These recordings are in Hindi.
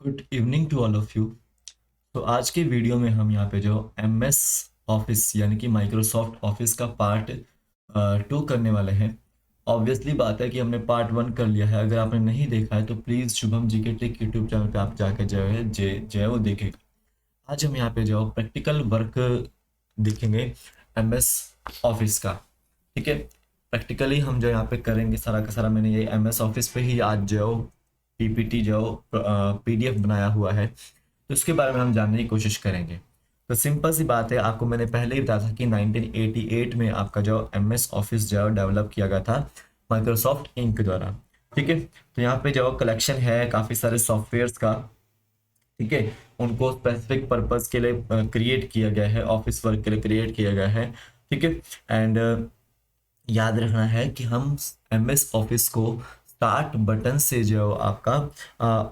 Good evening to all of you. तो आज के वीडियो में हम यहाँ पे जो एम एस ऑफिस यानी कि माइक्रोसॉफ्ट ऑफिस का पार्ट 2 करने वाले हैं। ऑब्वियसली बात है कि हमने पार्ट 1 कर लिया है। अगर आपने नहीं देखा है तो प्लीज़ शुभम जी के टेक यूट्यूब चैनल पे आप जाकर जो है वो देखेगा। आज हम यहाँ पे जो प्रैक्टिकल वर्क देखेंगे एम एस ऑफिस का। ठीक है, प्रैक्टिकली हम जो यहाँ पे करेंगे सारा का सारा। मैंने ये एम एस ऑफिस पे ही आज जो पीपीटी जो पीडीएफ बनाया हुआ है, तो उसके बारे में हम जानने की कोशिश करेंगे। तो सिंपल सी बात है, आपको मैंने पहले ही बताया था कि 1988 में आपका जो एम एस ऑफिस जो डेवलप किया गया था माइक्रोसॉफ्ट इंक द्वारा। ठीक है, तो यहाँ पे जो कलेक्शन है काफ़ी सारे सॉफ्टवेयर्स का। ठीक है, उनको स्पेसिफिक पर्पस के लिए क्रिएट किया गया है, ऑफिस वर्क के लिए क्रिएट किया गया है। ठीक है, एंड याद रखना है कि हम एम एस ऑफिस को स्टार्ट बटन से जो आपका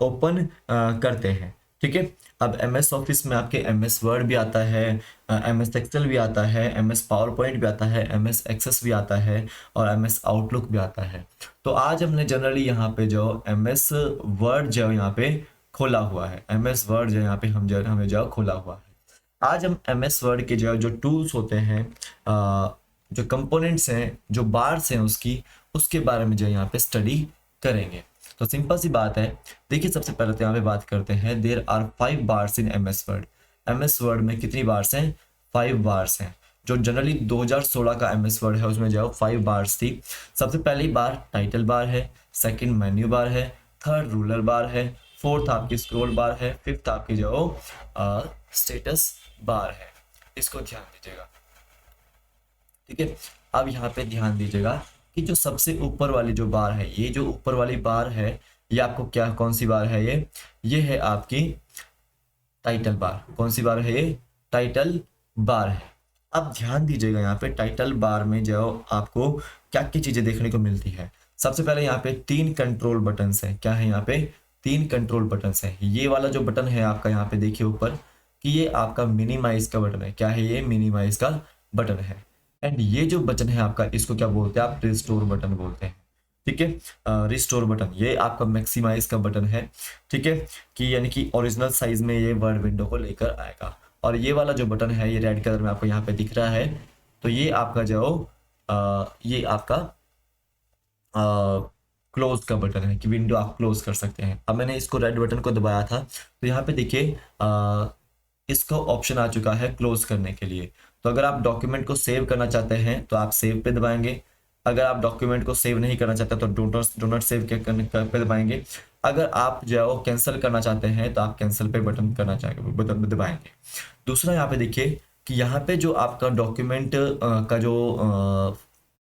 ओपन करते हैं। ठीक है, अब एम एस ऑफिस में आपके एम एस वर्ड भी आता है, एम एस एक्सेल भी आता है, एम एस पावर पॉइंट भी आता है, एम एस एक्सेस भी आता है और एम एस आउटलुक भी आता है। तो आज हमने जनरली यहाँ पे जो एम एस वर्ड जो यहाँ पे खोला हुआ है, एम एस वर्ड जो यहाँ पे हमें जो खोला हुआ है। आज हम एम एस वर्ड के जो टूल्स होते हैं, जो कंपोनेंट्स हैं, जो बार्स हैं उसके बारे में जो यहाँ पे स्टडी करेंगे। तो सिंपल सी बात है, देखिए सबसे पहले तो यहाँ पे बात करते हैं। There are 5 bars in M S word. M S word में कितनी बार्स हैं? 5 बार्स हैं। जो जनरली 2016 का एम एस वर्ड है उसमें जो 5 बार्स थी। सबसे पहली बार टाइटल बार है, सेकंड मेन्यू बार है, थर्ड रूलर बार है, फोर्थ आपकी स्क्रॉल बार है, फिफ्थ आपकी जो स्टेटस बार है। इसको ध्यान दीजिएगा। ठीक है, अब यहाँ पे ध्यान दीजिएगा कि जो सबसे ऊपर वाली जो बार है, ये जो ऊपर वाली बार है, ये आपको क्या कौन सी बार है? ये है आपकी टाइटल बार। कौन सी बार है? ये टाइटल बार है। अब ध्यान दीजिएगा, यहाँ पे टाइटल बार में जो आपको क्या क्या चीजें देखने को मिलती है। सबसे पहले यहाँ पे 3 कंट्रोल बटन है। क्या है यहाँ पे? 3 कंट्रोल बटन है। ये वाला जो बटन है आपका यहाँ पे देखिए ऊपर, कि ये आपका मिनिमाइज का बटन है। क्या है? ये मिनिमाइज का बटन है। एंड ये जो बटन है आपका, इसको क्या बोलते हैं? आप रिस्टोर बटन बोलते हैं। ठीक है, रिस्टोर बटन ये आपका मैक्सिमाइज का बटन है। ठीक है, कि यानी कि ओरिजिनल साइज में ये वर्ड विंडो को लेकर आएगा। और ये वाला जो बटन है, ये रेड कलर में आपको यहाँ पे दिख रहा है, तो ये आपका जो ये आपका क्लोज का बटन है, कि विंडो आप क्लोज कर सकते हैं। अब मैंने इसको रेड बटन को दबाया था, तो यहाँ पे देखिए इसका ऑप्शन आ चुका है क्लोज करने के लिए। तो अगर आप डॉक्यूमेंट को सेव करना चाहते हैं तो आप सेव पे दबाएंगे। अगर आप डॉक्यूमेंट को सेव नहीं करना चाहते तो डो नॉट सेव के पे दबाएंगे। अगर आप जो है वो कैंसिल करना चाहते हैं तो आप कैंसिल पे बटन करना चाहेंगे दबाएंगे। दूसरा यहाँ पे देखिए कि यहाँ पे जो आपका डॉक्यूमेंट का जो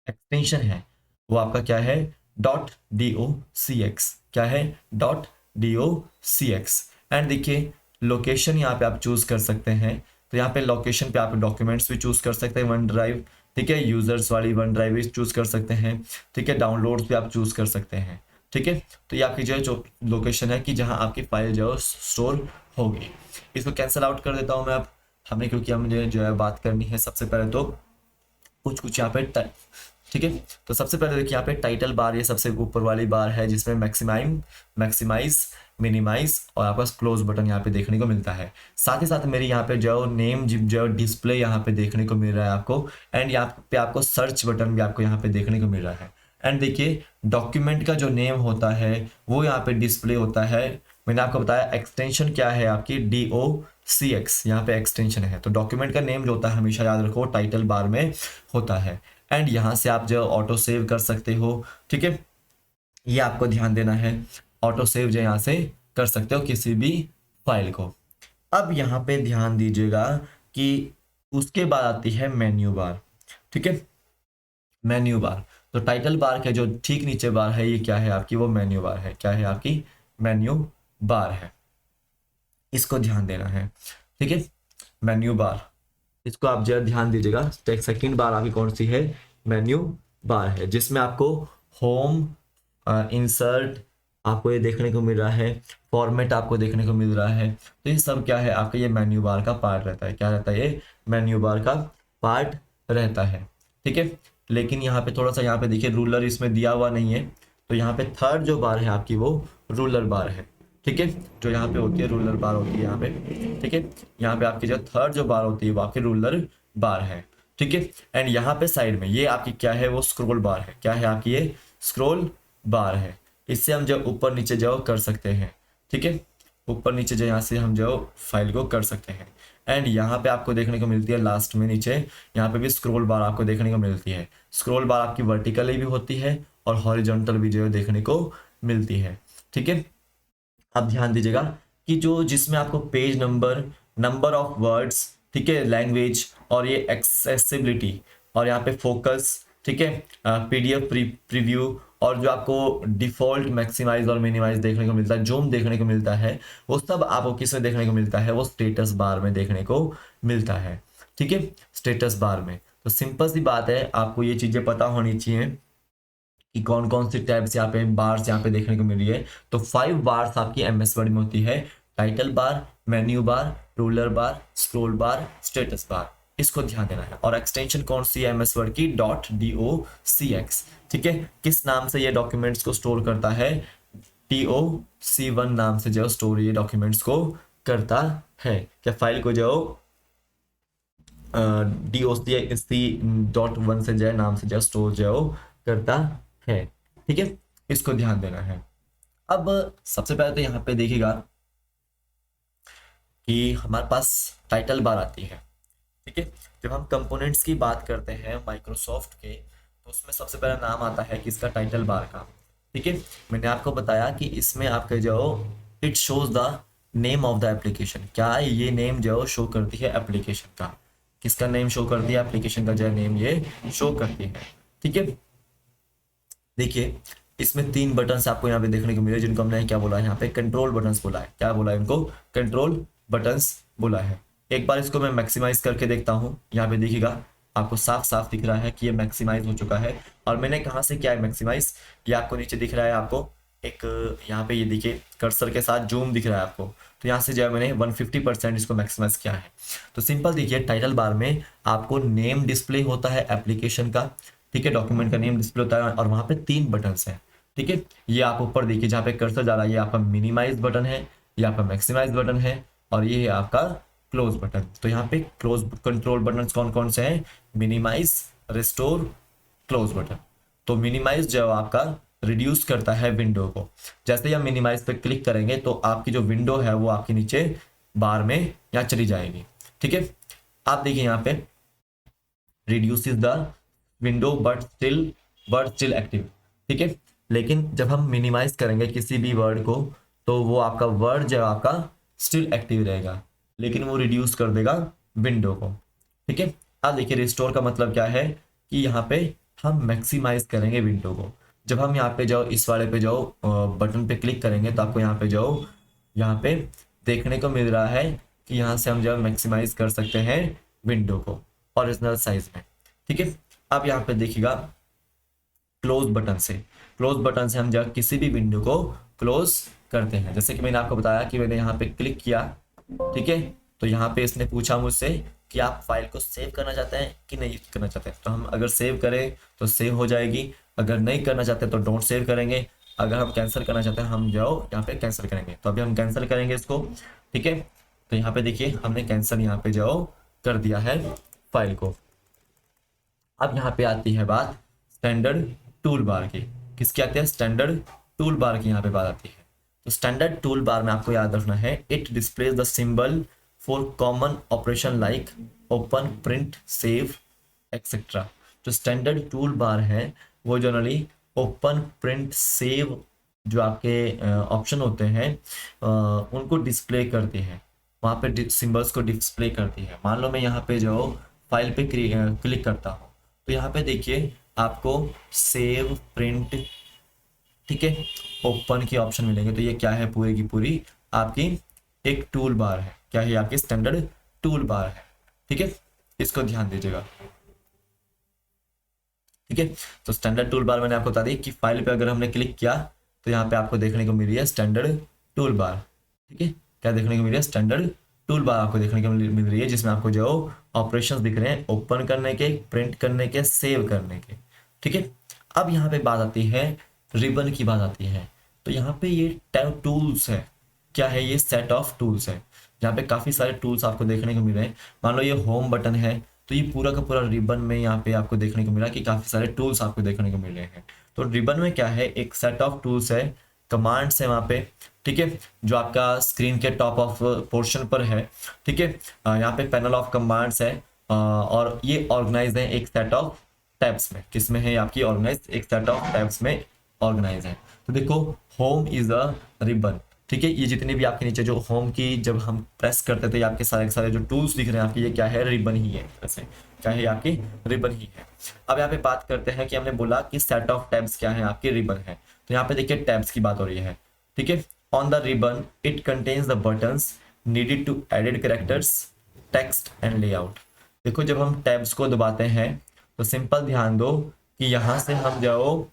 एक्सटेंशन है, वो आपका क्या है? .docx। क्या है? .docx। एंड देखिए लोकेशन यहाँ पे आप चूज कर सकते हैं। तो यहाँ पे लोकेशन पे आप डॉक्यूमेंट्स भी चूज कर सकते हैं, वन ड्राइव। ठीक है, यूजर्स वाली वन ड्राइव भी चूज कर सकते हैं। ठीक है, डाउनलोड्स भी आप चूज कर सकते हैं। ठीक है, तो ये आपकी जो लोकेशन है कि जहाँ आपकी फाइल जो है स्टोर होगी। इसको कैंसिल आउट कर देता हूँ मैं अब, हमें क्योंकि हमें जो है बात करनी है सबसे पहले तो कुछ कुछ यहाँ पे। ठीक है, तो सबसे पहले देखिए यहाँ पे टाइटल बार, ये सबसे ऊपर वाली बार है जिसमें मैक्सिमाइज, मिनिमाइज और आपका क्लोज बटन यहाँ पे देखने को मिलता है। साथ ही साथ मेरी यहाँ पे जो नेम जो डिस्प्ले यहाँ पे देखने को मिल रहा है आपको। एंड यहाँ पे आपको सर्च बटन भी आपको यहाँ पे देखने को मिल रहा है। एंड देखिए डॉक्यूमेंट का जो नेम होता है वो यहाँ पे डिस्प्ले होता है। मैंने आपको बताया एक्सटेंशन क्या है आपकी, DOCX यहाँ पे एक्सटेंशन है। तो डॉक्यूमेंट का नेम जो होता है हमेशा याद रखो टाइटल बार में होता है। एंड यहाँ से आप जो ऑटो सेव कर सकते हो। ठीक है, ये आपको ध्यान देना है, ऑटो सेव जो यहाँ से कर सकते हो किसी भी फाइल को। अब यहाँ पे ध्यान दीजिएगा कि उसके बाद आती है मेन्यू बार। ठीक है, मेन्यू बार। तो टाइटल बार के जो ठीक नीचे बार है, ये क्या है आपकी? वो मेन्यू बार है। क्या है आपकी? मेन्यू बार है। इसको ध्यान देना है। ठीक है, मेन्यू बार, इसको आप जरा ध्यान दीजिएगा। सेकंड बार आपकी कौन सी है? मेन्यू बार है, जिसमें आपको होम, इंसर्ट आपको ये देखने को मिल रहा है, फॉर्मेट आपको देखने को मिल रहा है। तो ये सब क्या है आपका? ये मेन्यू बार का पार्ट रहता है। क्या रहता है? ये मेन्यू बार का पार्ट रहता है। ठीक है, लेकिन यहाँ पे थोड़ा सा यहाँ पे देखिए रूलर इसमें दिया हुआ नहीं है, तो यहाँ पे थर्ड जो बार है आपकी वो रूलर बार है। ठीक है, जो यहाँ पे होती है रूलर बार होती है यहाँ पे। ठीक है, यहाँ पे आपकी जो थर्ड जो बार होती है वो आपकी रूलर बार है। ठीक है, एंड यहाँ पे साइड में ये आपकी क्या है, वो स्क्रॉल बार है। क्या है आपकी, ये स्क्रॉल बार है। इससे हम जब ऊपर नीचे जाओ कर सकते हैं। ठीक है, ऊपर नीचे जो यहाँ से हम जो फाइल को कर सकते हैं। एंड यहाँ पे आपको देखने को मिलती है लास्ट में नीचे, यहाँ पे भी स्क्रॉल बार आपको देखने को मिलती है। स्क्रॉल बार आपकी वर्टिकली भी होती है और हॉरिजॉन्टल भी जो है देखने को मिलती है। ठीक है, आप ध्यान दीजिएगा कि जो जिसमें आपको page number, number of words, ठीक है, लैंग्वेज और ये एक्सेसिबिलिटी और यहाँ पे फोकस, ठीक है, पीडीएफ प्रीव्यू और जो आपको डिफॉल्ट मैक्सिमाइज और मिनिमाइज देखने को मिलता है, जूम देखने को मिलता है, वो सब आपको किस में देखने को मिलता है, वो स्टेटस बार में देखने को मिलता है। ठीक है, स्टेटस बार में। तो सिंपल सी बात है, आपको ये चीजें पता होनी चाहिए कि कौन कौन सी टैब्स यहाँ पे, बार्स यहाँ पे देखने को मिल रही है। तो 5 बार्स आपकी एमएस वर्ड में होती है। Title bar, menu bar, ruler bar, scroll bar, status bar, इसको ध्यान देना है। और एक्सटेंशन कौन सी है एमएस वर्ड की, .docx। ठीक है, किस नाम से ये डॉक्यूमेंट्स को स्टोर करता है, TOC1 नाम से जो स्टोर ये डॉक्यूमेंट्स को करता है। क्या फाइल को जो DOC.1 से जो नाम से जो स्टोर जो करता है। ठीक है, इसको ध्यान देना है। अब सबसे पहले तो यहाँ पे देखिएगा कि हमारे पास टाइटल बार आती है। ठीक है, जब हम कंपोनेंट्स की बात करते हैं माइक्रोसॉफ्ट के, तो उसमें सबसे पहला नाम आता है किसका, टाइटल बार का। ठीक है, मैंने आपको बताया कि इसमें आपके जो it shows the name of the application. क्या ये नेम जो शो करती है एप्लीकेशन का, किसका नेम शो करती है, एप्लीकेशन का जो नेम ये शो करती है। ठीक है, देखिए इसमें 3 बटन आपको यहाँ पे देखने को मिले, जिनको हमने क्या बोला है, यहाँ पे कंट्रोल बटन्स बोला है। क्या बोला है इनको, कंट्रोल बटन्स बोला है। एक बार इसको मैं मैक्सिमाइज करके देखता हूँ। यहाँ पे देखिएगा आपको साफ साफ दिख रहा है कि ये मैक्सिमाइज हो चुका है। और मैंने कहाँ से किया है मैक्सिमाइज, ये आपको नीचे दिख रहा है, आपको एक यहाँ पे ये देखिए कर्सर के साथ जूम दिख रहा है आपको। तो यहाँ से जो है मैंने 150% इसको मैक्सिमाइज किया है। तो सिंपल देखिए, टाइटल बार में आपको नेम डिस्प्ले होता है एप्लीकेशन का। ठीक है, डॉक्यूमेंट का नेम डिस्प्ले होता है और वहाँ पे 3 बटन्स हैं। ठीक है, ये आप ऊपर देखिए जहाँ पे कर्सर जा रहा है, ये आपका मिनिमाइज बटन है, ये आपका मैक्सिमाइज बटन है और ये है आपका क्लोज बटन। तो यहाँ पे क्लोज कंट्रोल बटन कौन कौन से हैं, मिनिमाइज, रिस्टोर, क्लोज बटन। तो मिनिमाइज जो आपका रिड्यूस करता है विंडो को। जैसे ही हम मिनिमाइज पे क्लिक करेंगे तो आपकी जो विंडो है वो आपके नीचे बार में यहाँ चली जाएगी। ठीक है, आप देखिए यहाँ पे reduces the window but still active. ठीक है, लेकिन जब हम मिनिमाइज करेंगे किसी भी वर्ड को तो वो आपका वर्ड जो आपका स्टिल एक्टिव रहेगा, लेकिन वो रिड्यूस कर देगा विंडो को। ठीक है, अब देखिए रिस्टोर का मतलब क्या है कि यहाँ पे हम मैक्सिमाइज करेंगे विंडो को। जब हम यहाँ पे जाओ, इस वाले पे जाओ, बटन पे क्लिक करेंगे तो आपको यहाँ पे जाओ, यहाँ पे देखने को मिल रहा है कि यहाँ से हम जो मैक्सिमाइज कर सकते हैं विंडो को ओरिजिनल साइज में। ठीक है, अब यहाँ पे देखिएगा क्लोज बटन से, क्लोज बटन से हम जब किसी भी विंडो को क्लोज करते हैं, जैसे कि मैंने आपको बताया कि मैंने यहाँ पे क्लिक किया। ठीक है, तो यहाँ पे इसने पूछा मुझसे कि आप फाइल को सेव करना चाहते हैं कि नहीं करना चाहते हैं। तो हम अगर सेव करें तो सेव हो जाएगी, अगर नहीं करना चाहते तो डोंट सेव करेंगे, अगर हम कैंसिल करना चाहते हैं हम जाओ यहाँ पे कैंसिल करेंगे। तो अभी हम कैंसिल करेंगे इसको। ठीक है, तो यहाँ पे देखिए हमने कैंसिल यहाँ पे जाओ कर दिया है फाइल को। अब यहाँ पे आती है बात स्टैंडर्ड टूल बार की। किसकी आती है, स्टैंडर्ड टूल बार की यहाँ पे बात आती है। तो स्टैंडर्ड टूल बार में आपको याद रखना है, it displays the symbol for common operation like open, print, save etcetera. जो स्टैंडर्ड टूल बार है वो जनरली ओपन, प्रिंट, सेव जो आपके ऑप्शन होते हैं उनको डिस्प्ले करती है, वहाँ पे सिंबल्स को डिस्प्ले करती है। मान लो मैं यहाँ पे जो फाइल पे क्लिक करता हूँ तो यहाँ पे देखिए आपको सेव, प्रिंट, ठीक है, ओपन के ऑप्शन मिलेंगे। तो ये क्या है, पूरी की पूरी आपकी एक टूल बार है। क्या है, आपकी स्टैंडर्ड टूल बार है। ठीक है, इसको ध्यान दीजिएगा। ठीक है, तो स्टैंडर्ड टूल बार मैंने आपको बता दी कि फाइल पे अगर हमने क्लिक किया तो यहाँ पे आपको देखने को मिल रही है स्टैंडर्ड टूल बार। ठीक है, क्या देखने को मिल रही है, स्टैंडर्ड टूल बार आपको देखने को मिल रही है, जिसमें आपको जो ऑपरेशंस दिख रहे हैं ओपन करने के, प्रिंट करने के, सेव करने के। ठीक है, अब यहाँ पे बात आती है रिबन की बात आती है। तो यहाँ पे ये टैब टूल्स है, क्या है, ये सेट ऑफ टूल्स है। यहाँ पे काफ़ी सारे टूल्स आपको देखने को मिल रहे हैं। मान लो ये होम बटन है, तो ये पूरा का पूरा रिबन में यहाँ पे आपको देखने को मिला कि काफ़ी सारे टूल्स आपको देखने को मिल रहे हैं। तो रिबन में क्या है, एक सेट ऑफ टूल्स है, कमांड्स है वहाँ पे, ठीक है, जो आपका स्क्रीन के टॉप ऑफ पोर्शन पर है, ठीक है। यहाँ पे पैनल ऑफ कमांड्स है, और ये ऑर्गेनाइज है एक सेट ऑफ टैब्स में। किस में है आपकी ऑर्गेनाइज, एक सेट ऑफ टैब्स में ऑर्गेनाइज है। तो देखो, होम इज अ रिबन, ठीक है। ये जितने भी आपके नीचे जो होम की जब हम प्रेस करते थे, आपके सारे के सारे जो टूल्स दिख रहे हैं आपके, ये क्या है, रिबन ही है। ऐसे क्या है, आपकी रिबन ही है। अब यहाँ पे बात करते हैं कि हमने बोला कि सेट ऑफ टैब्स क्या है, आपके रिबन है। तो यहाँ पे देखिए टैब्स की बात हो रही है, ठीक है। On the ribbon it contains the buttons needed to edit characters, text and layout. देखो, जब हम टैब्स को दबाते हैं तो सिंपल ध्यान दो कि यहाँ से हम जाओ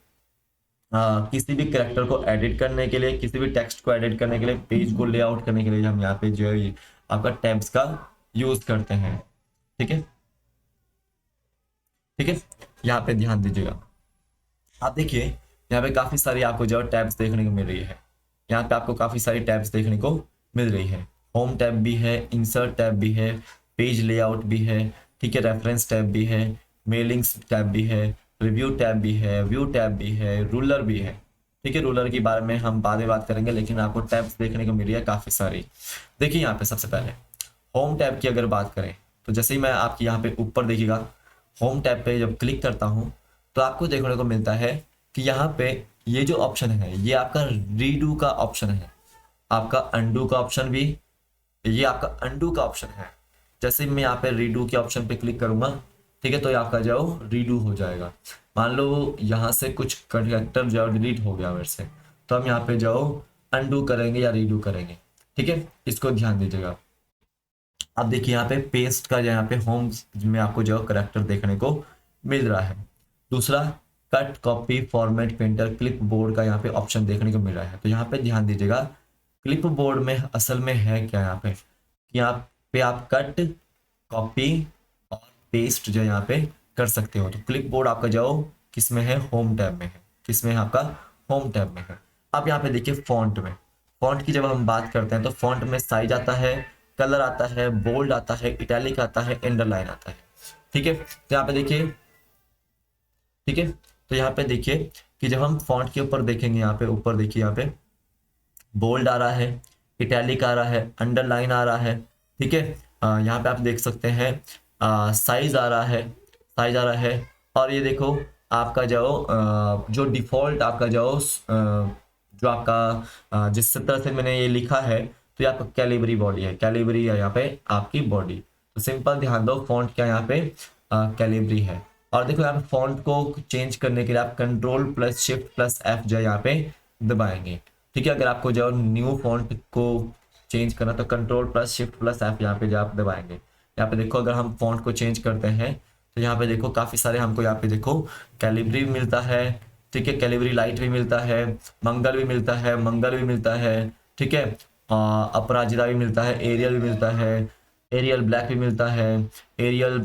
किसी भी करेक्टर को एडिट करने के लिए, किसी भी टेक्स्ट को एडिट करने के लिए, पेज को लेआउट करने के लिए हम यहाँ पे जो है आपका टैब्स का यूज करते हैं, ठीक है, ठीक है। यहाँ पे ध्यान दीजिएगा। आप देखिए यहाँ पे काफी सारी आपको जो टैब्स देखने को मिल रही है। यहाँ पे आपको काफी सारी टैब्स देखने को मिल रही है। होम टैब भी है, इंसर्ट टैब भी है, पेज लेआउट भी है, ठीक है, रेफरेंस टैब भी है, मेलिंग्स टैब भी है, रिव्यू टैब भी है, व्यू टैब भी है, रूलर भी है, ठीक है। रूलर के बारे में हम बाद में बात करेंगे, लेकिन आपको टैब्स देखने को मिल रही है काफी सारी। देखिए यहाँ पे सबसे पहले होम टैब की अगर बात करें, तो जैसे ही मैं आपकी यहाँ पे ऊपर देखिएगा, होम टैब पे जब क्लिक करता हूँ तो आपको देखने को मिलता है कि यहाँ पे ये जो ऑप्शन है, ये आपका रीडू का ऑप्शन है, आपका अंडू का ऑप्शन भी, ये आपका अंडू का ऑप्शन है। जैसे मैं यहाँ पे रीडू के ऑप्शन पे क्लिक करूंगा, ठीक है, तो ये आपका जाओ रीडू हो जाएगा। मान लो यहाँ से कुछ कैरेक्टर जाओ डिलीट हो गया मेरे से, तो हम यहाँ पे जाओ अंडू करेंगे या रीडू करेंगे, ठीक है। इसको ध्यान दीजिएगा। अब देखिए यहाँ पे पेस्ट का, यहाँ पे होम में आपको जो करेक्टर देखने को मिल रहा है। दूसरा, cut copy format printer clip board का यहाँ पे ऑप्शन देखने को मिल रहा है। तो यहाँ पे ध्यान दीजिएगा, क्लिप बोर्ड में असल में है क्या, यहाँ पे यहाँ पे आप कट कॉपी और पेस्ट जो यहाँ पे कर सकते हो। तो क्लिप बोर्ड आपका जाओ किस में है, होम टैब में है। किस में है आपका, होम टैब में है। अब यहाँ पे देखिए फॉन्ट में, फॉन्ट की जब हम बात करते हैं तो फॉन्ट में साइज आता है, कलर आता है, बोल्ड आता है, इटैलिक आता है, अंडरलाइन आता है, ठीक है। तो यहाँ पे देखिए, ठीक है, तो यहाँ पे देखिए कि जब हम फॉन्ट के ऊपर देखेंगे, यहाँ पे ऊपर देखिए, यहाँ पे बोल्ड आ रहा है, इटैलिक आ रहा है, अंडरलाइन आ रहा है, ठीक है। यहाँ पे आप देख सकते हैं साइज आ रहा है, साइज आ रहा है। और ये देखो आपका जो डिफॉल्ट आपका जो आपका जिस तरह से मैंने ये लिखा है, तो ये आपका कैलिबरी बॉडी है, कैलिबरी है यहाँ पे आपकी बॉडी। तो सिंपल ध्यान दो, फॉन्ट क्या यहाँ पे कैलिबरी है। और देखो यहाँ पे फॉन्ट को चेंज करने के लिए आप control plus shift plus F जो यहाँ पे दबाएंगे, ठीक है। अगर आपको जो न्यू फॉन्ट को चेंज करना तो control plus shift plus F यहाँ पे जो आप दबाएंगे। यहाँ पे देखो अगर हम फॉन्ट को चेंज करते हैं तो यहाँ पे देखो काफी सारे हमको यहाँ पे देखो कैलिबरी भी मिलता है, ठीक है, कैलिबरी लाइट भी मिलता है, मंगल भी मिलता है, मंगल भी मिलता है, ठीक है, अपराजिता भी मिलता है, एरियल भी मिलता है, एरियल ब्लैक भी मिलता है, एरियल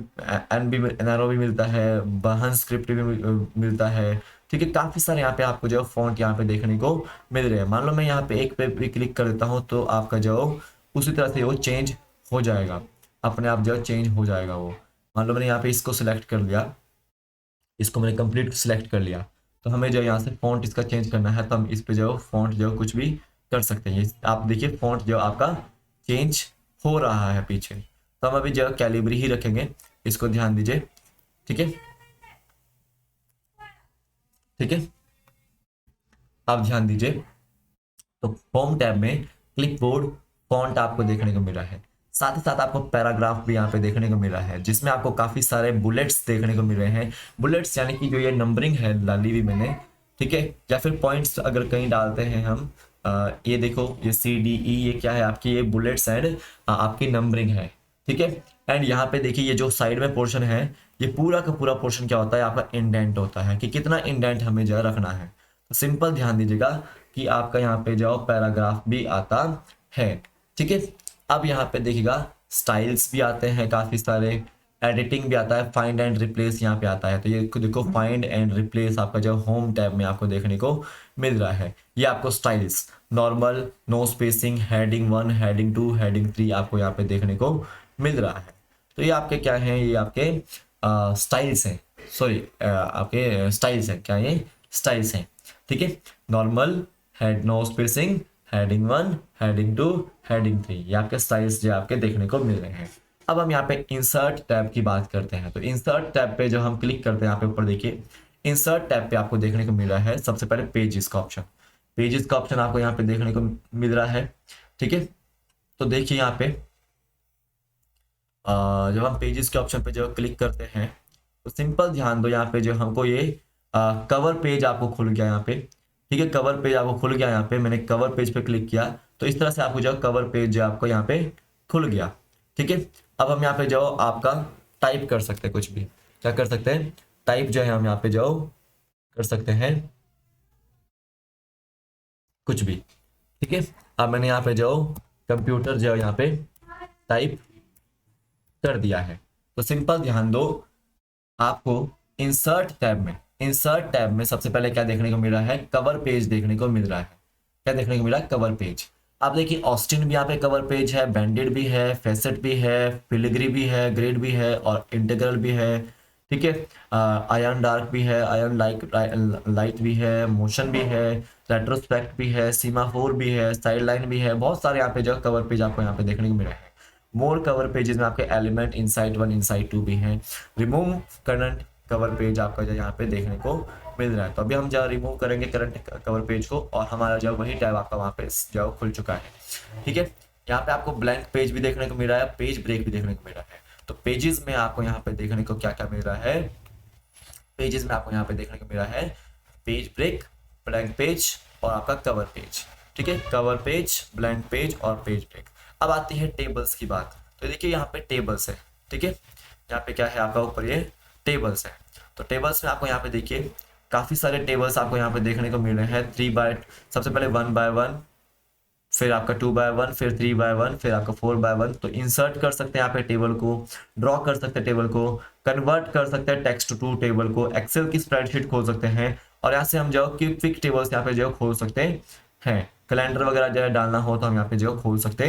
एन भी एनआरओ भी मिलता है, बहन स्क्रिप्ट भी मिलता है, ठीक है। काफी सारे यहाँ पे आपको जो फॉन्ट यहाँ पे देखने को मिल रहे हैं। मान लो मैं यहाँ पे एक पे भी क्लिक कर देता हूँ तो आपका जो उसी तरह से वो चेंज हो जाएगा, अपने आप जो चेंज हो जाएगा वो। मान लो मैंने यहाँ पे इसको सिलेक्ट कर लिया, इसको मैंने कंप्लीट सिलेक्ट कर लिया, तो हमें जो यहाँ से फॉन्ट इसका चेंज करना है तो हम इस पे जो फॉन्ट जो कुछ भी कर सकते हैं। आप देखिए फॉन्ट जो आपका चेंज हो रहा है पीछे। तो हम अभी जो कैलिबरी ही रखेंगे, इसको ध्यान दीजिए, ठीक है, ठीक है। आप ध्यान दीजिए, तो होम टैब में क्लिपबोर्ड फॉन्ट आपको देखने को मिल रहा है। साथ ही साथ आपको पैराग्राफ भी यहाँ पे देखने को मिल रहा है, जिसमें आपको काफी सारे बुलेट्स देखने को मिल रहे हैं। बुलेट्स यानी कि जो ये नंबरिंग है डाली हुई मैंने, ठीक है, या फिर पॉइंट्स अगर कहीं डालते हैं हम, ये देखो ये CDE, ये क्या है आपकी, ये बुलेट्स एंड आपकी नंबरिंग है, ठीक है। एंड यहाँ पे देखिए ये जो साइड में पोर्शन है, ये पूरा का पूरा पोर्शन क्या होता है, आपका इंडेंट होता है कि कितना इंडेंट हमें जो रखना है। तो सिंपल ध्यान दीजिएगा कि आपका यहाँ पे जो पैराग्राफ भी आता है, ठीक है। अब यहाँ पे देखिएगा स्टाइल्स भी आते हैं काफी सारे, एडिटिंग भी आता है, फाइंड एंड रिप्लेस यहाँ पे आता है। तो ये देखो फाइंड एंड रिप्लेस आपका जो होम टैब में आपको देखने को मिल रहा है। ये आपको styles, normal, no spacing, heading 1, heading 2, heading 3 आपको यहाँ पे देखने को मिल रहा है। तो ये आपके क्या हैं, ये आपके स्टाइल्स हैं, सॉरी आपके स्टाइल्स हैं, क्या ये स्टाइल्स हैं, ठीक है। Normal, head, no spacing, heading 1, heading 2, heading 3, ये आपके स्टाइल्स जो आपके देखने को मिल रहे हैं। अब हम यहाँ पे इंसर्ट टैब की बात करते हैं। तो इंसर्ट टैब पे जो हम क्लिक करते हैं, यहाँ पे ऊपर देखिए इंसर्ट टैब पे आपको देखने को मिल रहा है सबसे पहले पेजेस का ऑप्शन। पेजेस का ऑप्शन आपको यहाँ पे देखने को मिल रहा है, ठीक है। तो देखिए यहाँ पे जब हम पेजेस के ऑप्शन पे जो क्लिक करते हैं तो सिंपल ध्यान दो, यहाँ पे जो हमको ये कवर पेज आपको खुल गया यहाँ पे, ठीक है। कवर पेज आपको खुल गया, यहाँ पे मैंने कवर पेज पे क्लिक किया तो इस तरह से आपको जो कवर पेज जो आपको यहाँ पे खुल गया, ठीक है। अब हम यहाँ पे जो आपका टाइप कर सकते हैं कुछ भी, क्या कर सकते हैं, टाइप जो है हम यहाँ पे जो कर सकते हैं कुछ भी, ठीक है। अब मैंने यहाँ पे जो कंप्यूटर जो यहाँ पे टाइप कर दिया है। तो सिंपल ध्यान दो, आपको इंसर्ट टैब में सबसे पहले क्या देखने को मिल रहा है, कवर पेज देखने को मिल रहा है। क्या देखने को मिला, कवर पेज। आप देखिए ऑस्टिन भी यहाँ पे कवर पेज है, बैंडेड भी है, फेसेट भी है, फिलिग्री भी है, ग्रेड भी है और इंटीग्रल भी है, ठीक है। आयन डार्क भी है, आयन लाइट भी है, मोशन भी है, रेट्रोस्पेक्ट भी है, सीमाफोर भी है, साइड लाइन भी है। बहुत सारे यहाँ पे जो कवर पेज आपको यहाँ पे देखने को मिल रहे हैं। मोर कवर पेजेस में आपके एलिमेंट इनसाइड 1, इनसाइड 2 भी हैं। रिमूव करंट कवर पेज आपका जो यहाँ पे देखने को मिल रहा है। तो अभी हम जो रिमूव करेंगे करंट कवर पेज को और हमारा जो वही टैब आपका वहाँ पे जो खुल चुका है, ठीक है। यहाँ पे आपको ब्लैंक पेज भी देखने को मिल रहा है, पेज ब्रेक भी देखने को मिल रहा है। तो पेजेस में आपको यहाँ पे देखने को क्या क्या मिल रहा है, पेजेस में आपको यहाँ पे देखने को मिल रहा है पेज ब्रेक, ब्लैंक पेज और आपका कवर पेज, ठीक है। कवर पेज, ब्लैंक पेज और पेज ब्रेक। अब आती है टेबल्स की बात। तो देखिए यहाँ पे टेबल्स है, ठीक है। यहाँ पे क्या है आपका ऊपर ये टेबल्स है। तो टेबल्स में आपको यहाँ पे देखिए काफ़ी सारे टेबल्स आपको यहाँ पे देखने को मिल रहे हैं। 3 बाय, सबसे पहले 1 बाय 1, फिर आपका 2 बाय 1, फिर 3 बाय 1, फिर आपका 4 बाय 1। तो इंसर्ट कर सकते हैं यहाँ पे टेबल को, ड्रॉ कर सकते हैं टेबल को, कन्वर्ट कर सकते हैं टेक्स्ट टू टेबल को, एक्सेल की स्प्रेडशीट खोल सकते हैं और यहाँ से हम जो क्विक टेबल्स यहाँ पे जो खोल सकते हैं। कैलेंडर वगैरह जो है डालना हो तो हम यहाँ पे जो खोल सकते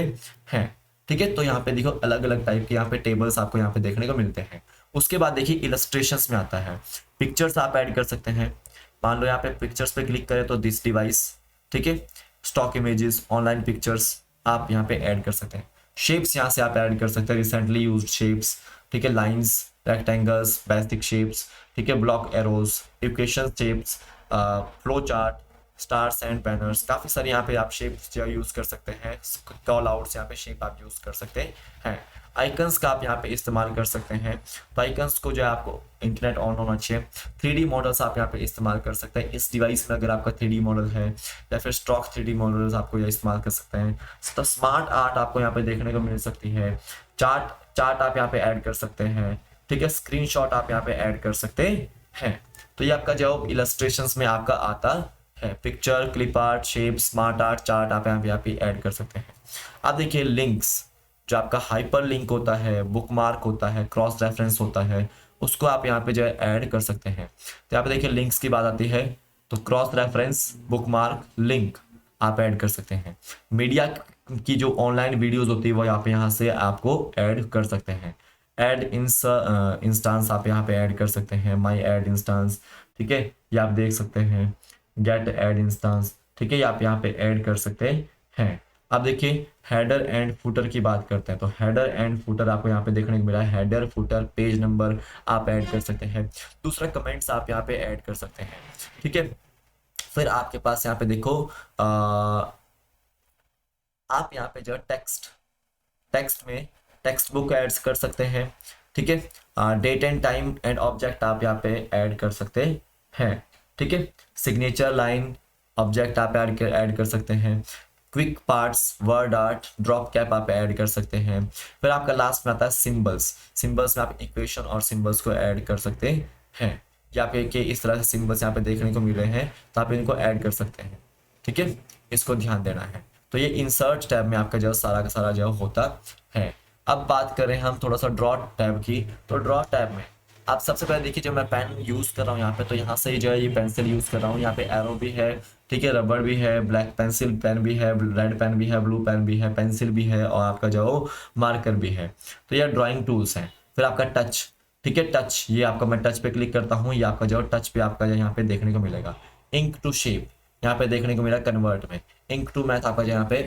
हैं, ठीक है। तो यहाँ पे देखो अलग अलग टाइप के यहाँ पे टेबल्स आपको यहाँ पे देखने को मिलते हैं। उसके बाद देखिए इलस्ट्रेशंस में आता है, पिक्चर्स आप ऐड कर सकते हैं। मान लो यहाँ पे पिक्चर्स पे क्लिक करें तो दिस डिवाइस, ठीक है। स्टॉक इमेजेस, ऑनलाइन पिक्चर्स आप यहाँ पे ऐड कर सकते हैं। शेप्स यहाँ से आप ऐड कर सकते हैं, रिसेंटली यूज्ड शेप्स, ठीक है। लाइंस, रेक्टेंगल्स, बेसिक शेप्स, ठीक है। Block arrows, equation shapes, flow chart, stars and banners, काफ़ी सारे यहाँ पे आप शेप्स जो यूज़ कर सकते हैं। कॉल आउट्स यहाँ पे शेप आप यूज़ कर सकते हैं। आइकन्स का आप यहाँ पे इस्तेमाल कर सकते हैं। तो आइकन्स को जो है आपको इंटरनेट ऑन होना चाहिए। 3D मॉडल्स आप यहाँ पे इस्तेमाल कर सकते हैं। इस डिवाइस में अगर आपका 3D मॉडल है या फिर स्टॉक 3D मॉडल्स आपको यह इस्तेमाल कर सकते हैं। तो स्मार्ट आर्ट आपको यहाँ पे देखने को मिल सकती है। चार्ट आप यहाँ पे ऐड कर सकते हैं, ठीक है। स्क्रीनशॉट आप यहाँ पे ऐड कर सकते हैं। तो ये आपका जो इलस्ट्रेशंस में आपका आता है, picture, clip art, shape, smart art, chart आप यहाँ पे ऐड कर सकते हैं। अब देखिए लिंक्स, जो आपका हाइपर लिंक होता है, बुकमार्क होता है, क्रॉस रेफरेंस होता है, उसको आप यहाँ पे जो है ऐड कर सकते हैं। तो यहाँ पे देखिए लिंक्स की बात आती है तो क्रॉस रेफरेंस, बुकमार्क, लिंक आप ऐड कर सकते हैं। मीडिया की जो ऑनलाइन वीडियोस होती है वो आप यहाँ से आपको ऐड कर सकते हैं। ऐड इंस्टांस आप यहाँ पे ऐड कर सकते हैं, माई ऐड इंस्टांस, ठीक है। ये आप देख सकते हैं, गेट ऐड इंस्टांस, ठीक है। ये आप यहाँ पे ऐड कर सकते हैं। अब देखिए हेडर एंड फुटर की बात करते हैं। तो हेडर एंड फुटर आपको यहाँ पे देखने को मिला है। हेडर, फुटर, पेज नंबर आप ऐड कर सकते हैं। दूसरा कमेंट्स आप यहाँ पे ऐड कर सकते हैं, ठीक है। फिर आपके पास यहाँ पे देखो आप यहाँ पे जो टेक्स्ट में टेक्स्ट बुक ऐड कर सकते हैं, ठीक है। Date and time and object आप यहाँ पे ऐड कर सकते हैं, ठीक है। सिग्नेचर लाइन ऑब्जेक्ट आप ऐड कर सकते हैं। Quick parts, word art, drop cap आप ऐड कर सकते हैं। फिर आपका लास्ट में आता है सिंबल्स में आप इक्वेशन और सिंबल्स को ऐड कर सकते हैं। या पे कि इस तरह से सिंबल्स यहाँ पे देखने को मिल रहे हैं तो आप इनको ऐड कर सकते हैं, ठीक है। इसको ध्यान देना है। तो ये इंसर्ट टैब में आपका जो सारा का सारा जो होता है। अब बात करें हम थोड़ा सा ड्रॉ टैब की, तो ड्रॉ टैब में आप सबसे पहले देखिए, जो मैं पेन यूज़ कर रहा हूँ यहाँ पे, तो यहाँ से ही जो है ये पेंसिल यूज़ कर रहा हूँ। यहाँ पे एरो भी है, ठीक है, रबड़ भी है, ब्लैक पेंसिल पेन भी है, रेड पेन भी है, ब्लू पेन भी है, पेंसिल भी है, और आपका जो मार्कर भी है। तो ये ड्राइंग टूल्स हैं। फिर आपका टच, ठीक है, टच, ये आपका, मैं टच पे क्लिक करता हूँ, ये आपका जो टच पे आपका जो यहाँ पे देखने को मिलेगा। इंक टू शेप यहाँ पे देखने को मिला कन्वर्ट में, इंक टू मैथ आपका यहाँ पे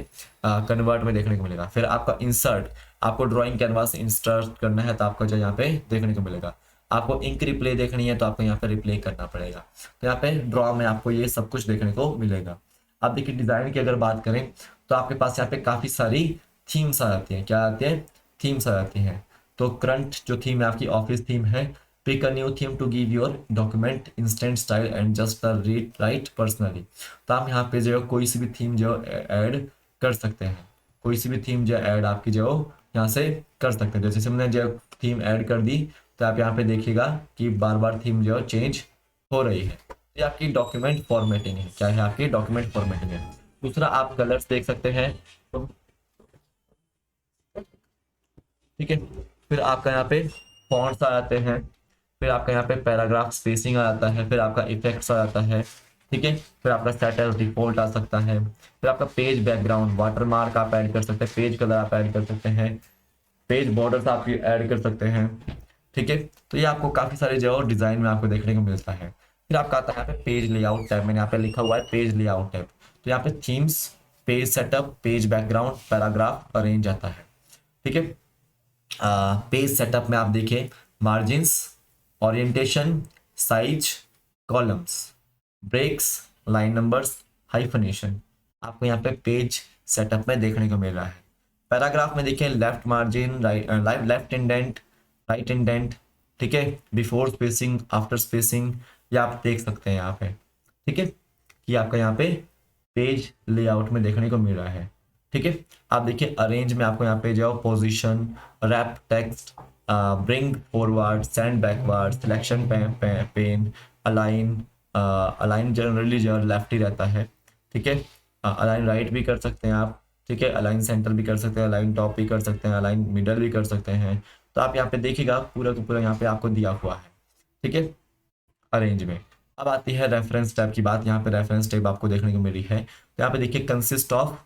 कन्वर्ट में देखने को मिलेगा। फिर आपका इंसर्ट, आपको ड्राइंग कैनवास इंसर्ट करना है तो आपका जो यहाँ पे देखने को मिलेगा। आपको इंक रिप्ले देखनी है तो आपको यहाँ पे रिप्ले करना पड़ेगा। तो यहाँ पे ड्रॉ में आपको ये सब कुछ देखने को मिलेगा। अब देखिए डिजाइन की अगर बात करें तो आपके पास यहाँ पे काफी सारी थीम्स आ जाती हैं। क्या आती है? थीम्स आ जाती हैं। तो करंट जो थीम है आपकी ऑफिस थीम है, pick a new theme to give your document instant style and just the read right personally. तो आप यहाँ पे जो कोई सी भी थीम जो ऐड कर सकते हैं, कोई सी भी थीम जो ऐड आपकी जो यहाँ से कर सकते हैं। जैसे मैंने जो थीम ऐड कर दी तो आप यहाँ पे देखिएगा कि बार बार थीम जो चेंज हो रही है। ये आपकी डॉक्यूमेंट फॉर्मेटिंग है। क्या है? आपकी डॉक्यूमेंट फॉर्मेटिंग है। दूसरा आप कलर्स देख सकते हैं, ठीक है। फिर आपका यहाँ पे फॉन्ट्स आ जाते हैं, फिर आपका यहाँ पे पैराग्राफ स्पेसिंग आ जाता है, फिर आपका इफेक्ट्स आ जाता है, ठीक है। फिर आपका सेट एज डिफॉल्ट आ सकता है, फिर आपका पेज बैकग्राउंड वाटर मार्क आप ऐड कर सकते हैं, पेज कलर आप ऐड कर सकते हैं, पेज बॉर्डर्स आप ऐड कर सकते हैं, ठीक है। तो ये आपको काफी सारे जो डिजाइन में आपको देखने को मिलता है। फिर आपका आता है यहाँ पे पेज लेआउट टैब, मैंने यहाँ पे लिखा हुआ है पेज लेआउट टैब। तो यहाँ पे themes, page setup, page background, paragraph, arrange आता है, ठीक है। पेज सेटअप में आप देखिए margins, orientation, size, columns, breaks, line numbers, hyphenation आपको यहाँ पे पेज सेटअप में देखने को मिल रहा है। पैराग्राफ में देखिए left margin, right, left indent, right indent, ठीक है, बिफोर स्पेसिंग, आफ्टर स्पेसिंग, ये आप देख सकते हैं यहाँ पे, ठीक है, कि आपका यहाँ पे पेज लेआउट में देखने को मिल रहा है, ठीक है। आप देखिए अरेंज में आपको यहाँ पे जो position, wrap text, bring forward, send backward, selection pen, align, align generally जो लेफ्ट ही रहता है, ठीक है। अलाइन राइट भी कर सकते हैं आप, ठीक है, अलाइन सेंटर भी कर सकते हैं, अलाइन टॉप भी कर सकते हैं, अलाइन मिडल भी कर सकते हैं। तो आप यहाँ पे देखिएगा पूरा का पूरा यहाँ पे आपको दिया हुआ है, ठीक है, अरेंज में। अब आती है रेफरेंस टैब की बात। यहाँ पे रेफरेंस टैब आपको देखने को मिल रही है। तो यहाँ पे देखिए consist of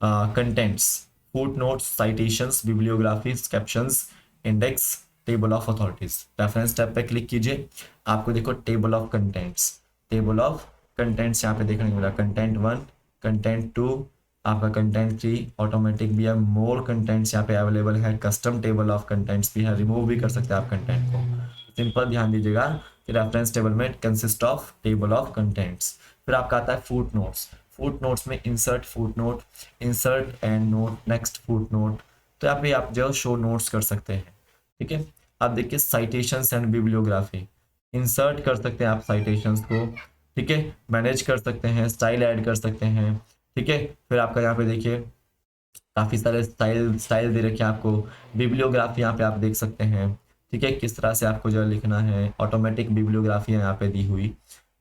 contents, foot notes, citations, bibliographies, captions, index, table of authorities. Reference tab पे क्लिक कीजिए, आपको देखो table of contents, table of contents यहाँ पे देखने को मिला। कंटेंट 1, कंटेंट 2, आपका कंटेंट 3, ऑटोमेटिक भी है, मोर कंटेंट्स यहाँ पे अवेलेबल है, कस्टम टेबल ऑफ कंटेंट्स भी है, रिमूव भी कर सकते हैं आप कंटेंट को। सिंपल ध्यान दीजिएगा कि रेफरेंस टेबल में consist of table of contents. फिर आपका आता है फुट नोट्स। फुट नोट्स में insert foot note, insert and note, next foot note. तो यहाँ पे आप जो शो नोट्स कर सकते हैं, ठीक है। आप देखिए साइटेशंस एंड बिब्लियोग्राफी, इंसर्ट कर सकते हैं आप साइटेशंस को, ठीक है, मैनेज कर सकते हैं, स्टाइल ऐड कर सकते हैं, ठीक है। फिर आपका यहाँ पे देखिए काफी सारे स्टाइल दे रखे हैं आपको। बिब्लियोग्राफी यहाँ पे आप देख सकते हैं, ठीक है, किस तरह से आपको जो लिखना है। ऑटोमेटिक बिब्लियोग्राफी यहाँ पे दी हुई,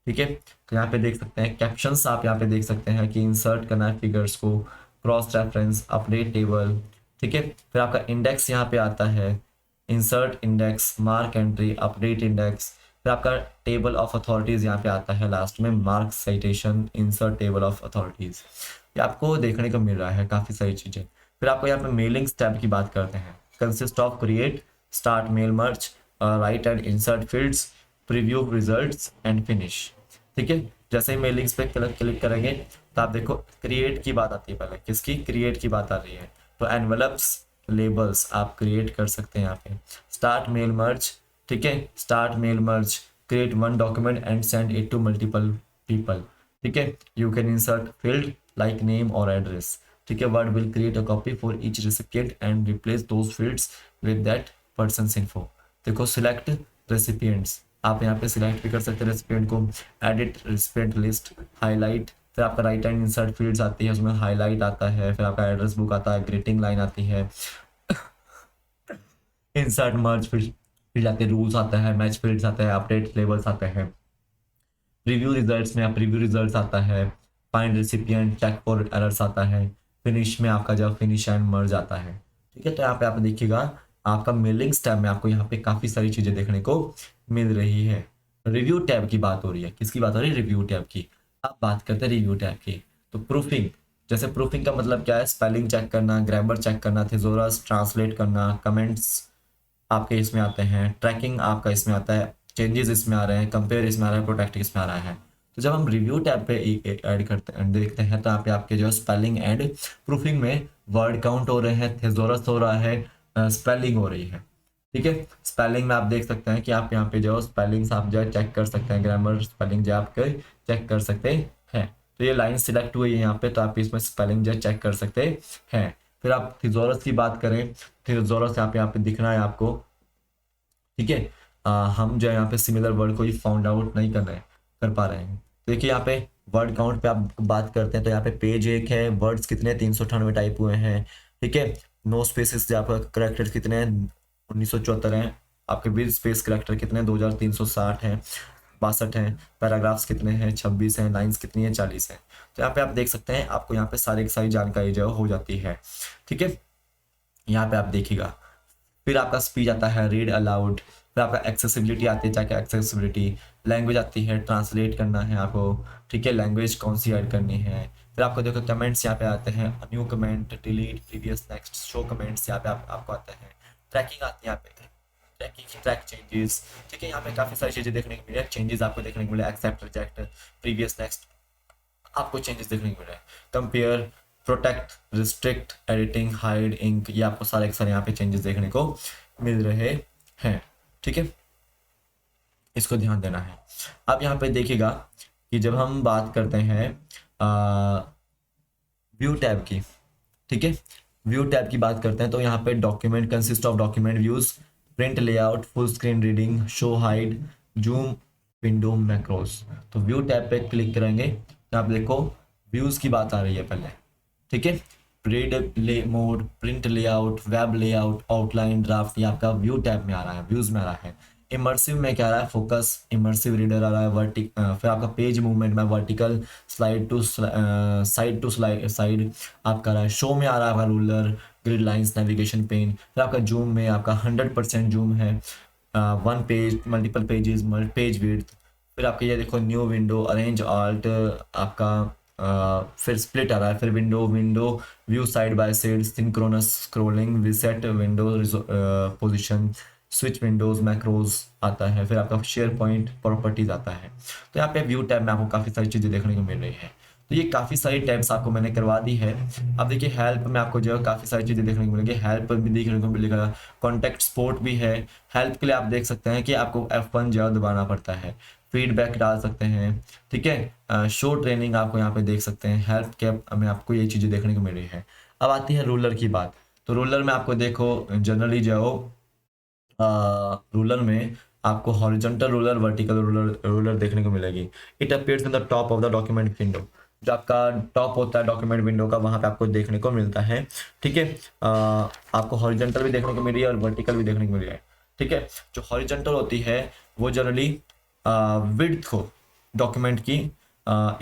ठीक है। तो यहाँ पे देख सकते हैं कैप्शंस, आप यहाँ पे देख सकते हैं कि इंसर्ट करना है फिगर्स को, क्रॉस रेफरेंस, अपडेट टेबल, ठीक है। फिर आपका इंडेक्स यहाँ पे आता है, insert index, mark entry, update index. फिर आपका टेबल ऑफ अथॉरिटीज यहाँ पे आता है लास्ट में, mark citation, insert table of authorities. ये आपको देखने को मिल रहा है काफी सारी चीजें। फिर आपको यहाँ पे मेलिंग्स टैब की बात करते हैं। Consist of create, start mail merge, write and insert fields, preview results and finish, ठीक है। जैसे ही मेलिंग्स पे क्लिक करेंगे तो आप देखो क्रिएट की बात आती है, पहले किसकी? क्रिएट की बात आ रही है। तो एनवेलप्स, लेबल्स आप क्रिएट कर सकते हैं यहाँ पे। स्टार्ट मेल मर्ज, ठीक है, start mail merge, create one document and send it to multiple people, ठीक है। You can insert field like name और एड्रेस, ठीक है। Word will create a copy for each recipient and replace those fields with that person's info. देखो सिलेक्ट रेसिपिएंट्स, आप यहाँ पे सिलेक्ट भी कर सकते हैं रेसिपिएंट को। एडिट रेसिपिएंट लिस्ट, हाईलाइट, फिर आपका राइट हैंड इंसर्ट फील्ड्स आती है, उसमें हाईलाइट आता है, फिर आपका एड्रेस बुक आता है, ग्रीटिंग लाइन आती है, इंसर्ट मर्ज फिर जाके रूल्स आता है, मैच फील्ड्स आता है, अपडेट लेबल्स आते हैं। रिव्यू रिजल्ट्स में आप रिव्यू रिजल्ट्स आता है, find recipient, check for errors आता है, फिनिश में आपका जब फिनिश एंड मर्ज आता है, ठीक है। तो यहाँ पे आप देखिएगा आपका मेलिंग्स टैब में आपको यहाँ पे काफी सारी चीजें देखने को मिल रही है। रिव्यू टैब की बात हो रही है, किसकी बात हो रही है? रिव्यू टैब की। अब बात करते हैं रिव्यू टैब की। तो प्रूफिंग, जैसे प्रूफिंग का मतलब क्या है? स्पेलिंग चेक करना, ग्रामर चेक करना, थिसॉरस ट्रांसलेट करना, कमेंट्स आपके इसमें आते हैं, ट्रैकिंग आपका इसमें आता है, चेंजेस इसमें आ रहे हैं, कंपेयर इसमें आ रहा है, प्रोटेक्ट इसमें आ रहा है। तो जब हम रिव्यू टैब पे ऐड करते हैं, देखते हैं, तो यहाँ पे आपके जो स्पेलिंग एंड प्रूफिंग में वर्ड काउंट हो रहे हैं, थिसॉरस हो रहा है, स्पेलिंग हो रही है। ठीक है। स्पेलिंग में आप देख सकते हैं कि आप यहाँ पे जो स्पेलिंग्स आप जो है चेक कर सकते हैं, ग्रामर स्पेलिंग जो आप चेक कर सकते हैं। तो ये लाइन सिलेक्ट हुई है यहाँ पे, तो आप इसमें स्पेलिंग जो चेक कर सकते हैं। फिर आप थिसॉरस की बात करें, थिसॉरस यहाँ पे दिख रहा है आपको। ठीक है। हम जो है यहाँ पे सिमिलर वर्ड को ही फाउंड आउट नहीं कर पा रहे हैं। तो देखिए यहाँ पे वर्ड काउंट पे आप बात करते हैं, तो यहाँ पे पेज 1 है, वर्ड्स कितने 398 टाइप हुए हैं। ठीक है। नो स्पेसिस जो आपका करेक्टर्स कितने हैं 1974 हैं। आपके विद स्पेस करेक्टर कितने 2360 हैं, 62 हैं। पैराग्राफ्स कितने हैं 26 हैं। लाइंस कितनी है 40 है। तो यहाँ पे आप देख सकते हैं, आपको यहाँ पे सारी की सारी जानकारी जो हो जाती है। ठीक है। यहाँ पे आप देखिएगा, फिर आपका स्पीच आता है, रीड अलाउड। फिर आपका एक्सेसिबिलिटी आती है, जाके एक्सेसिबिलिटी। लैंग्वेज आती है, ट्रांसलेट करना है आपको। ठीक है। लैंग्वेज कौन सी ऐड करनी है। फिर आपको देखो कमेंट्स यहाँ पे आते हैं, new comment, delete, previous, next, show comments यहाँ पे आपको आते हैं। ट्रैकिंग आती है यहाँ पे, ट्रैकिंग, ट्रैक चेंजेस। ठीक है। यहाँ पे काफी सारी चीजें देखने को मिले, चेंजेस आपको देखने को मिले, एक्सेप्ट, रिजेक्ट, प्रीवियस, नेक्स्ट, आपको चेंजेस देखने को मिल रहे हैं। Compare, protect, restrict, editing, hide, ink, ये आपको सारे सारे यहाँ पे चेंजेस देखने को मिल रहे हैं। ठीक है। इसको ध्यान देना है। अब यहाँ पे देखिएगा कि जब हम बात करते हैं व्यू टैब की, ठीक है, व्यू टैब की बात करते हैं, तो यहाँ पे document consist of document views, print layout, full screen reading, show hide, zoom, window, macros. तो व्यू टैब पे क्लिक करेंगे तो आप देखो व्यूज की बात आ रही है पहले। ठीक है। रीड ले mode, print layout, web layout, outline, draft, ये आपका व्यू टैब में आ रहा है, व्यूज में आ रहा है। इमर्सिव में क्या आ रहा है? फोकस, इमर्सिव रीडर आ रहा है, फिर आपका पेज मूवमेंट में vertical, slide to side to side आपका रहा है। शो में आ रहा है आपका ruler, grid lines, navigation pane. फिर आपका जूम में आपका 100% जूम है, one page, multiple pages, page width. फिर आपके ये देखो न्यू विंडो, अरेंज आल्ट, आपका फिर स्प्लिट आ रहा है, फिर window view, side by side, synchronous scrolling, reset window position, switch windows, macros आता है। फिर आपका शेयर पॉइंट प्रॉपर्टीज आता है। तो यहाँ पे व्यू टैब में आपको काफ़ी सारी चीज़ें देखने को मिल रही है। तो ये काफ़ी सारी टैब्स आपको मैंने करवा दी है। अब देखिए हेल्प में आपको जो है काफ़ी सारी चीज़ें देखने को मिलेंगी, हेल्प भी देखने को मिलेगा, कॉन्टैक्ट सपोर्ट भी है। हेल्प के लिए आप देख सकते हैं कि आपको F1 जो है दबाना पड़ता है, फीडबैक डाल सकते हैं। ठीक है। शो ट्रेनिंग आपको यहाँ पे देख सकते हैं, हेल्प के में आपको ये चीज़ें देखने को मिल रही है। अब आती है रूलर की बात। तो रूलर में आपको देखो जनरली जो रूलर में आपको हॉरिजॉन्टल रूलर, वर्टिकल रूलर देखने को मिलेगी। It appears in the top of the document window. जो आपका टॉप होता है डॉक्यूमेंट विंडो का, वहां पे आपको देखने को मिलता है। ठीक है। आपको हॉरिजॉन्टल भी देखने को मिल रही है और वर्टिकल भी देखने को मिल रही है। ठीक है। जो हॉरिजॉन्टल होती है वो जनरली विड्थ को डॉक्यूमेंट की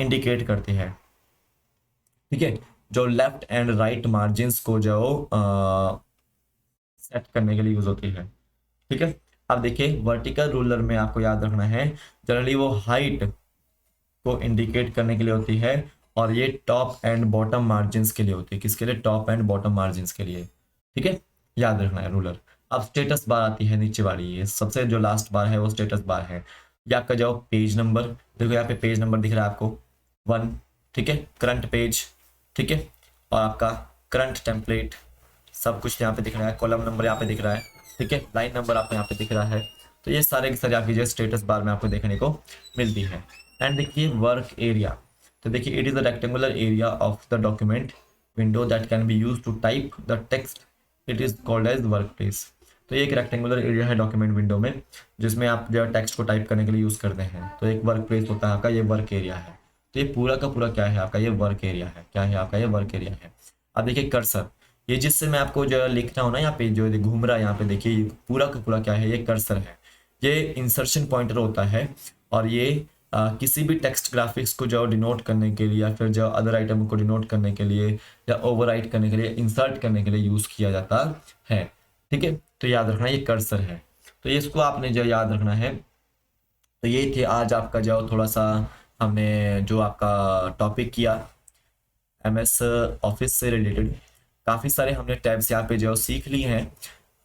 इंडिकेट करती है। ठीक है। जो लेफ्ट एंड राइट मार्जिन्स को जो सेट करने के लिए यूज होती है। ठीक है। अब देखिए वर्टिकल रूलर में आपको याद रखना है, जनरली वो हाइट को इंडिकेट करने के लिए होती है, और ये टॉप एंड बॉटम मार्जिन्स के लिए होती है। किसके लिए? टॉप एंड बॉटम मार्जिन्स के लिए। ठीक है। याद रखना है रूलर। अब स्टेटस बार आती है नीचे वाली, ये सबसे जो लास्ट बार है वो स्टेटस बार है। ये आपका जो पेज नंबर, देखो यहाँ पे पेज नंबर दिख रहा है आपको 1। ठीक है। Current page. ठीक है। और आपका करंट टेम्पलेट, सब कुछ यहाँ पे दिख रहा है। कॉलम नंबर यहाँ पे दिख रहा है। ठीक है। लाइन नंबर आपको यहाँ पे दिख रहा है। तो ये सारे के सारे आपकी जो स्टेटस बार में आपको देखने को मिलती है। एंड देखिए वर्क एरिया। तो देखिए it is the rectangular area of the document window that can be use to type the text, it is called as work place. तो ये एक रेक्टेंगुलर एरिया है डॉक्यूमेंट विंडो में, जिसमें आप जो टेक्स्ट को टाइप करने के लिए यूज करते हैं। तो एक वर्क प्लेस होता है आपका, ये वर्क एरिया है। तो ये पूरा का पूरा क्या है आपका? ये वर्क एरिया है। क्या है आपका? ये वर्क एरिया है। अब देखिए कर्सर, ये जिससे मैं आपको जो लिख रहा हूँ ना, यहाँ पे जो घूम रहा है, यहाँ पे देखिए पूरा का पूरा क्या है? ये कर्सर है। ये इंसर्शन पॉइंटर होता है, और ये किसी भी टेक्स्ट ग्राफिक्स को जो डिनोट करने के लिए या फिर जो अदर आइटम को डिनोट करने के लिए या ओवरराइट करने के लिए इंसर्ट करने के लिए यूज़ किया जाता है। ठीक है, तो याद रखना ये कर्सर है, तो इसको आपने जो याद रखना है। तो ये थे आज आपका जो थोड़ा सा हमने जो आपका टॉपिक किया एमएस ऑफिस से रिलेटेड। काफ़ी सारे हमने टैब्स यहाँ पे जो सीख ली हैं।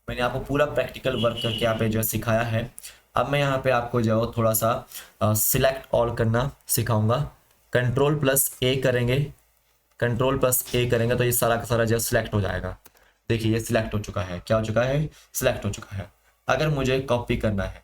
मैंने आपको पूरा प्रैक्टिकल वर्क करके यहाँ पे जो सिखाया है। अब मैं यहाँ पे आपको जो थोड़ा सा सिलेक्ट ऑल करना सिखाऊंगा। कंट्रोल+A करेंगे, कंट्रोल+A करेंगे तो ये सारा का सारा जो सिलेक्ट हो जाएगा। देखिए ये सिलेक्ट हो चुका है। क्या हो चुका है? सिलेक्ट हो चुका है। अगर मुझे कॉपी करना है,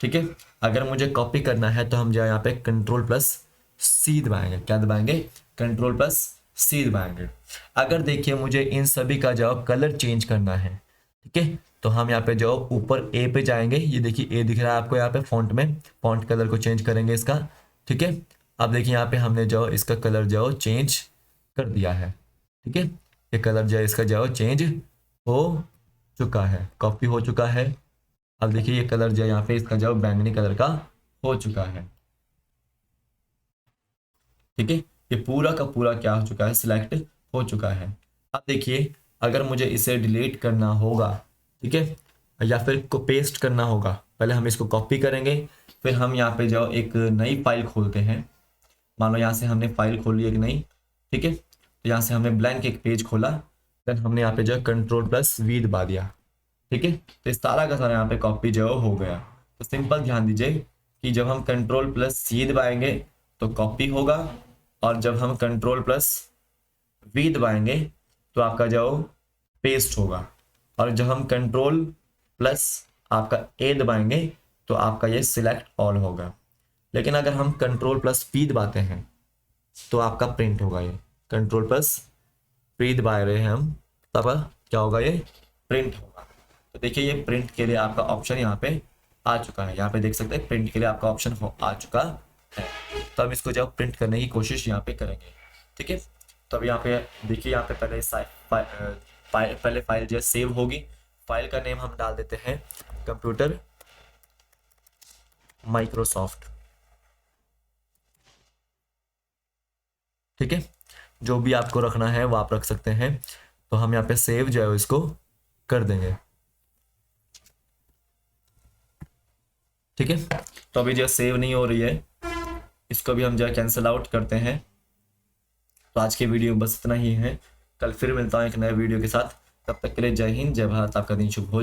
ठीक है, अगर मुझे कॉपी करना है तो हम जो यहाँ पे कंट्रोल+C दबाएंगे। क्या दबाएंगे? कंट्रोल+C दबाएंगे। अगर देखिए मुझे इन सभी का जो कलर चेंज करना है, ठीक है, तो हम यहाँ पे जो ऊपर ए पे जाएंगे। ये देखिए ए दिख रहा है आपको यहाँ पे फॉन्ट में, फॉन्ट कलर को चेंज करेंगे इसका। ठीक है, अब देखिए यहाँ पे हमने जो इसका कलर जो चेंज कर दिया है। ठीक है, ये कलर जो इसका जो चेंज हो चुका है, कॉपी हो चुका है। अब देखिए ये कलर जो यहाँ पे इसका जो बैंगनी कलर का हो चुका है। ठीक है, ये पूरा का पूरा क्या हो चुका है? सिलेक्ट हो चुका है। अब देखिए अगर मुझे इसे डिलीट करना होगा, ठीक है, या फिर को पेस्ट करना होगा, पहले हम इसको कॉपी करेंगे, फिर हम यहाँ पे जो एक नई फाइल खोलते हैं। मान लो यहाँ से हमने फाइल खोली एक नई, ठीक है, तो यहाँ से हमने ब्लैंक एक पेज खोला, देन हमने यहाँ पे जो कंट्रोल+V दबा दिया। ठीक है, तो इस सारा का सारा यहाँ पे कॉपी जो हो गया। तो सिंपल ध्यान दीजिए कि जब हम कंट्रोल+C दबाएंगे तो कॉपी होगा, और जब हम कंट्रोल+V दबाएंगे तो आपका जो पेस्ट होगा, और जब हम कंट्रोल प्लस आपका A दबाएंगे तो आपका ये सिलेक्ट ऑल होगा। लेकिन अगर हम कंट्रोल+P दबाते हैं तो आपका प्रिंट होगा। ये कंट्रोल+P दबा रहे हैं हम, तब क्या होगा? ये प्रिंट होगा। तो देखिए ये प्रिंट के लिए आपका ऑप्शन यहाँ पे आ चुका है। यहाँ पे देख सकते हैं प्रिंट के लिए आपका ऑप्शन आ चुका है। तो हम इसको जब प्रिंट करने की कोशिश यहाँ पे करेंगे, ठीक है, तो अब यहाँ पे देखिए यहाँ पे पहले फाइल जो सेव होगी। फाइल का नेम हम डाल देते हैं कंप्यूटर माइक्रोसॉफ्ट। ठीक है, जो भी आपको रखना है वो आप रख सकते हैं। तो हम यहाँ पे सेव जो है इसको कर देंगे। ठीक है, तो अभी जो सेव नहीं हो रही है, इसको भी हम जो कैंसिल आउट करते हैं। तो आज की वीडियो बस इतना ही है। कल फिर मिलता हूँ एक नए वीडियो के साथ। तब तक के लिए जय हिंद, जय भारत। आपका दिन शुभ हो।